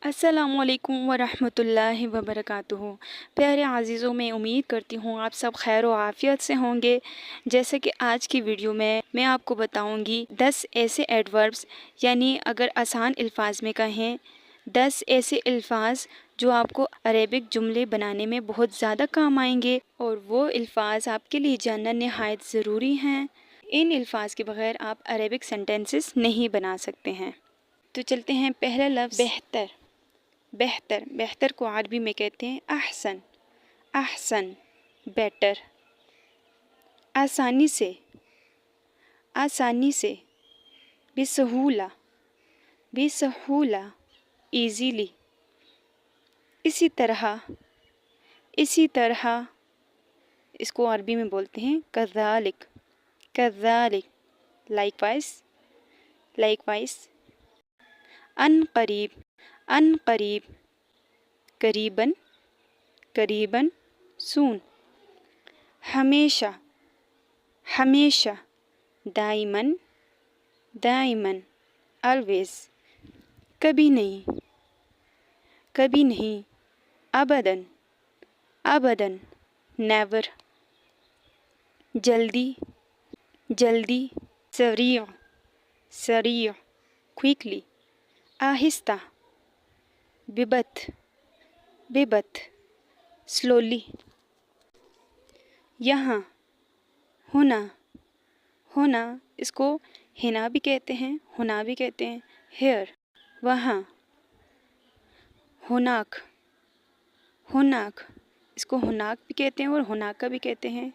अस्सलामु अलैकुम वरहमतुल्लाहि वबरकातुहू। प्यारे अज़ीज़ों, मैं उम्मीद करती हूँ आप सब खैर व आफ़ियत से होंगे। जैसे कि आज की वीडियो में मैं आपको बताऊँगी 10 ऐसे एडवर्ब्स, यानी अगर आसान अल्फाज में कहें 10 ऐसे अल्फाज जो आपको अरेबिक जुमले बनाने में बहुत ज़्यादा काम आएंगे, और वो अल्फाज आपके लिए जानना नहायत ज़रूरी हैं। इन अल्फाज के बगैर आप अरेबिक सेंटेंसेस नहीं बना सकते हैं। तो चलते हैं। पहला लफ्ज़ बेहतर। बेहतर, बेहतर को अरबी में कहते हैं अहसन। अहसन, बेटर। आसानी से, आसानी से। बेसहूला, बेसहूला, ईज़ीली। इसी तरह, इसी तरह। इसको अरबी में बोलते हैं कज़ालिक। कज़ालिक, लाइकवाइज, लाइकवाइज। अन करीब, अन करीब। करीबन, करीबन, सून। हमेशा, हमेशा। दाइमन, दाइमन, ऑलवेज। कभी नहीं, कभी नहीं। अबदन, अबदन, नेवर। जल्दी, जल्दी। सरीअ, सरीअ, क्विकली। आहिस्ता, बिबत, बिबत, स्लोली। यहाँ, होना, होना। इसको हिना भी कहते हैं, होना भी कहते हैं। हेयर, वहाँ। हुनाक, हुनाक। इसको हुनाक भी कहते हैं और हुनाका भी कहते हैं।